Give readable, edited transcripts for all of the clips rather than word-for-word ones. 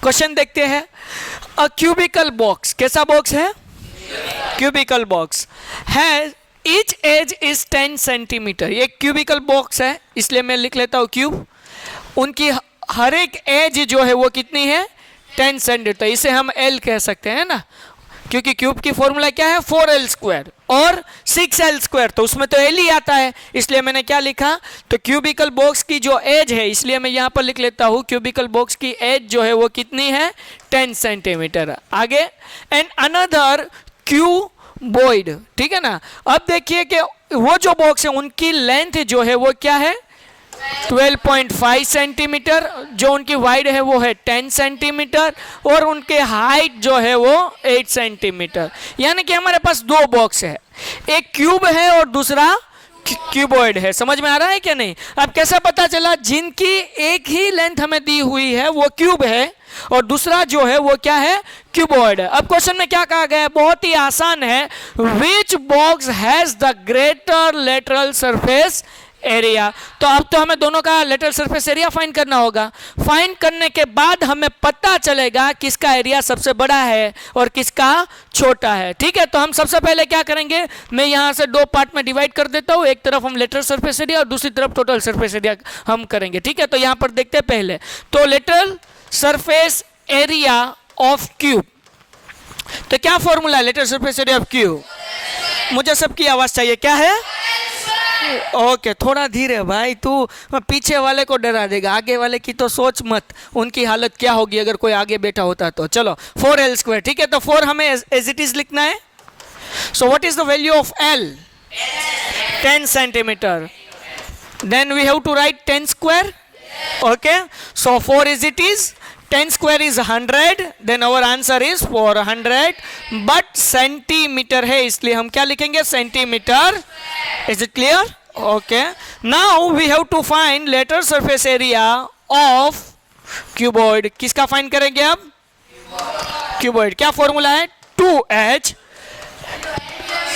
Question देखते हैं। A cubical box, कैसा बॉक्स है? क्यूबिकल बॉक्स है, ईच एज इज 10 सेंटीमीटर। ये क्यूबिकल बॉक्स है, इसलिए मैं लिख लेता हूँ क्यूब। उनकी हर एक एज जो है वो कितनी है? 10 सेंटीमीटर। इसे हम एल कह सकते हैं ना, क्योंकि क्यूब की फॉर्मूला क्या है? 4l स्क्वायर और 6l स्क्वायर, तो उसमें तो एल ही आता है, इसलिए मैंने क्या लिखा? तो क्यूबिकल बॉक्स की जो एज है, इसलिए मैं यहाँ पर लिख लेता हूँ क्यूबिकल बॉक्स की एज जो है वो कितनी है? 10 सेंटीमीटर। आगे, एंड अनदर क्यूबॉइड, ठीक है ना। अब देखिए कि वो जो बॉक्स है उनकी लेंथ जो है वो क्या है? 12.5 सेंटीमीटर। जो उनकी वाइड है वो है 10 सेंटीमीटर और उनके हाइट जो है वो 8 सेंटीमीटर। यानी कि हमारे पास दो बॉक्स है, एक क्यूब है और दूसरा क्यूबॉइड है। समझ में आ रहा है क्या नहीं? अब कैसे पता चला? जिनकी एक ही लेंथ हमें दी हुई है वो क्यूब है और दूसरा जो है वो क्या है? क्यूबॉइड है। अब क्वेश्चन में क्या कहा गया है? बहुत ही आसान है। Which box has the greater lateral surface area. तो अब तो हमें दोनों का लेटरल सरफेस एरिया फाइंड करना होगा। फाइंड करने के बाद हमें पता चलेगा किसका एरिया सबसे बड़ा है और किसका छोटा है। ठीक है, तो हम सबसे पहले क्या करेंगे? मैं यहां से दो पार्ट में डिवाइड कर देता हूं। एक तरफ हम लेटरल सरफेस एरिया और दूसरी तरफ टोटल सरफेस एरिया हम करेंगे। ठीक है, तो यहां पर देखते हैं पहले तो lateral surface area of cube. तो क्या फॉर्मूला है lateral surface area of cube? मुझे सबकी आवाज चाहिए। क्या है? ओके, थोड़ा धीरे भाई, तू पीछे वाले को डरा देगा, आगे वाले की तो सोच मत, उनकी हालत क्या होगी अगर कोई आगे बैठा होता तो। चलो 4l स्क्वायर, ठीक है, तो 4 हमें एज इट इज लिखना है। So what is the value of l? 10 centimetre. Then we have to write 10 square. Okay, so 4 is it is, 10 square is 100, then our answer is 400, but centimetre है इसलिए हम क्या लिखेंगे? Centimetre. Is it clear? Okay. Now we have to find lateral surface area of cuboid. किसका find करेंगे अब? Cuboid. क्या formula है? 2h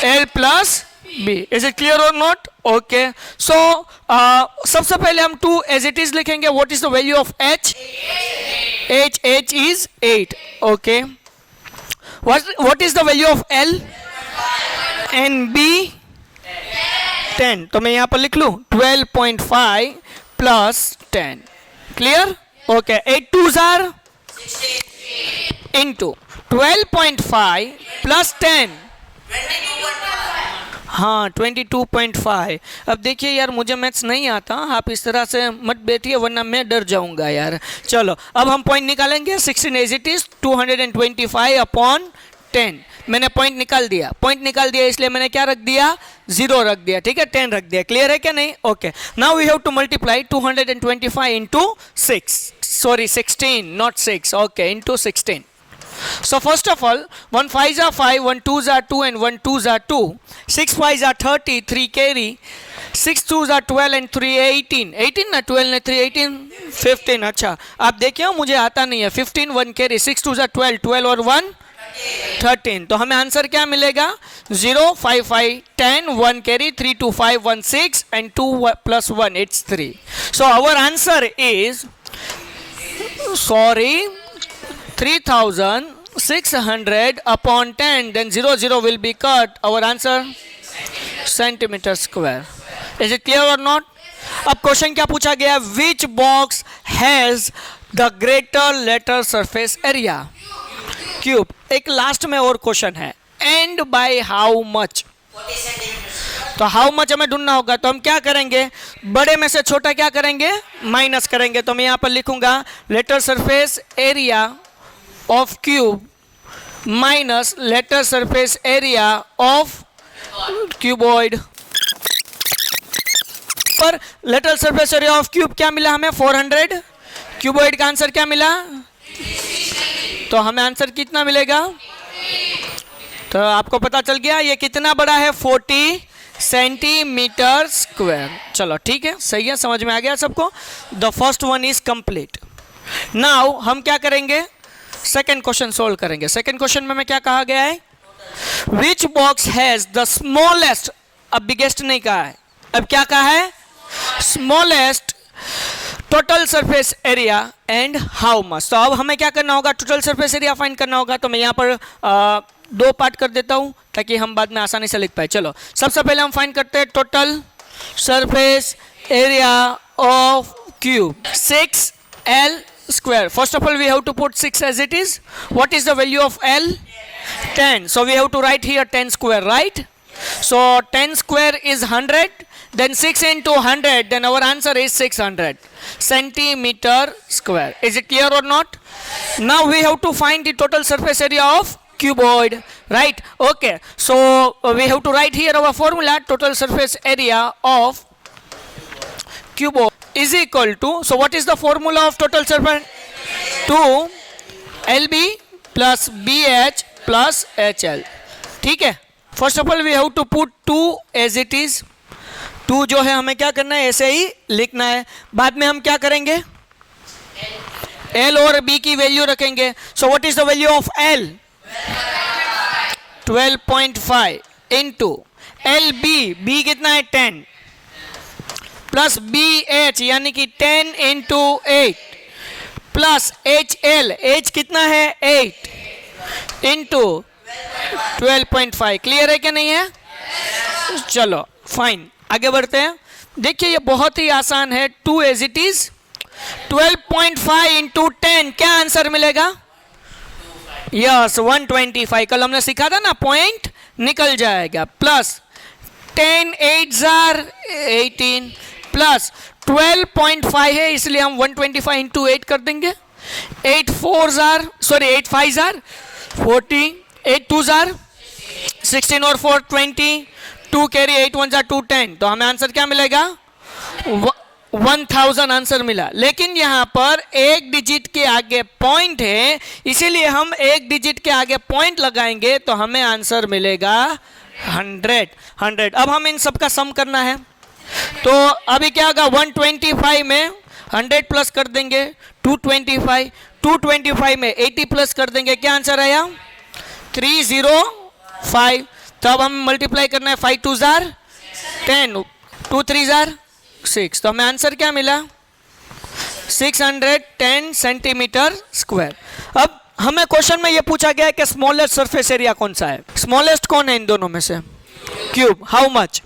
l plus b. Is it clear or not? Okay. So सबसे पहले हम 2 as it is लिखेंगे. What is the value of h? h is 8. Okay. What is the value of l? and b 10. तो मैं यहाँ पर लिख लूँ 12.5 plus 10. Clear? Okay. 8 2s are into 12.5 plus 10. हाँ 22.5। अब देखिए यार, मुझे मैथ्स नहीं आता, आप इस तरह से मत बैठिए वरना मैं डर जाऊंगा यार। चलो अब हम पॉइंट निकालेंगे। 16 एज इट इज 225 अपॉन 10। मैंने पॉइंट निकाल दिया, इसलिए मैंने क्या रख दिया? 0 रख दिया। ठीक है, 10 रख दिया। क्लियर है क्या नहीं? Okay, now we have to multiply 225 into 16, not 6। Okay, into 16. So first of all, 1 5s are 5, 1 2s are 2 and 1 2s are 2. 6 5s are 30, 3 carry. 6 2s are 12 and 3 18. 18 ना 12 ने 3 18 15. अच्छा, आप देखिए मुझे आता नहीं है। 15 1 carry, 6 2s are 12, 12 और 1 13. तो हमें आंसर क्या मिलेगा? 0 5 5 10 1 carry 3 2 5 1 6 and 2 plus 1 it's 3. So our answer is 3600 upon 10, then 0 will be cut. Our answer centimeter square. Is it clear or not? अब क्वेश्चन क्या पूछा गया? Which box has the greater lateral surface area? Cube. एक last में और question है, and by how much. तो how much हमें ढूंढना होगा, तो हम क्या करेंगे? बड़े में से छोटा क्या करेंगे? माइनस करेंगे। तो मैं यहाँ पर लिखूंगा lateral surface area of cube minus lateral surface area of cuboid. पर lateral surface area of cube क्या मिला हमें? 400। क्यूबॉइड का आंसर क्या मिला? तो हमें आंसर कितना मिलेगा? तो आपको पता चल गया ये कितना बड़ा है? 40 सेंटीमीटर स्क्वायर। चलो ठीक है, सही है, समझ में आ गया सबको। The first one is complete. Now हम क्या करेंगे? सेकेंड क्वेश्चन सोल्व करेंगे। सेकेंड क्वेश्चन में क्या कहा गया है? Which box has the smallest, अब बिगेस्ट नहीं कहा है, अब क्या कहा है? Smallest total surface area and how much. तो अब हमें क्या करना होगा, टोटल सरफेस एरिया फाइंड करना होगा। तो मैं यहाँ पर दो पार्ट कर देता हूँ ताकि हम बाद में आसानी से लिख पाए। चलो सबसे पहले हम फाइंड करते हैं total surface area of cube 6L square. First of all we have to put 6 as it is. What is the value of L? 10. So we have to write here 10 square, right? So 10 square is 100, then 6 into 100, then our answer is 600 centimeter square. Is it clear or not? Now we have to find the total surface area of cuboid, right? Okay, so we have to write here our formula. Total surface area of cuboid is equal to, so what is the formula of total surface? 2LB plus BH plus HL. ठीक है, first of all we have to put 2 as it is. 2 जो है हमें क्या करना है, ऐसे ही लिखना है। बाद में हम क्या करेंगे, L और B की वैल्यू रखेंगे। सो what is the value of L? 12.5 into LB, B कितना है 10 प्लस BH यानी कि 10 इंटू 8 प्लस HL, H कितना है 8 इंटू 12.5। क्लियर है क्या नहीं है? चलो फाइन, आगे बढ़ते हैं। देखिए ये बहुत ही आसान है, 2 एज इट इज। 12.5 इंटू 10 क्या आंसर मिलेगा? यस 125। कल हमने सीखा था ना, पॉइंट निकल जाएगा। प्लस 10 8 जार 18 प्लस 12.5 है इसलिए हम 125 इंटू 8 कर देंगे। 8 5 जार 40, 8 2 जार 16 और 4 20, 2 कैरी 8 1 जार 2 10। तो हमें आंसर क्या मिलेगा? 1000 आंसर मिला। लेकिन यहाँ पर एक डिजिट के आगे पॉइंट है, इसीलिए हम एक डिजिट के आगे पॉइंट लगाएंगे तो हमें आंसर मिलेगा 100। अब हम इन सब का सम करना है। तो अभी क्या होगा, 125 में 100 प्लस कर देंगे 225, 225 में 80 प्लस कर देंगे, क्या आंसर आया? 305। तब हम मल्टीप्लाई करना है, 5 2 जार 10, 2 3 जार 6। तो हमें आंसर क्या मिला? 610 सेंटीमीटर स्क्वायर। अब हमें क्वेश्चन में ये पूछा गया है कि स्मॉलेस्ट सरफेस एरिया कौन सा है? स्मॉलेस्ट कौन है इन दोनों में से? क्यूब। How much?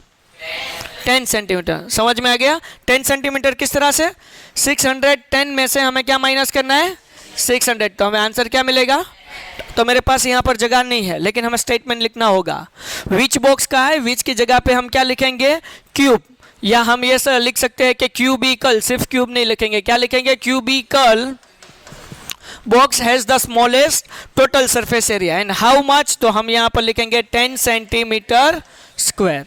10 सेंटीमीटर। समझ में आ गया? 10 सेंटीमीटर किस तरह से? 610 में से हमें क्या माइनस करना है? 600। तो हमें आंसर क्या मिलेगा? तो मेरे पास यहाँ पर जगह नहीं है, लेकिन हमें स्टेटमेंट लिखना होगा। विच बॉक्स का है, विच की जगह पे हम क्या लिखेंगे? क्यूब। या हम ये लिख सकते हैं कि क्यूबिकल, सिर्फ क्यूब नहीं लिखेंगे, क्या लिखेंगे? Cubical box has the smallest total surface area and how much? तो हम यहाँ पर लिखेंगे 10 सेंटीमीटर स्क्वायर।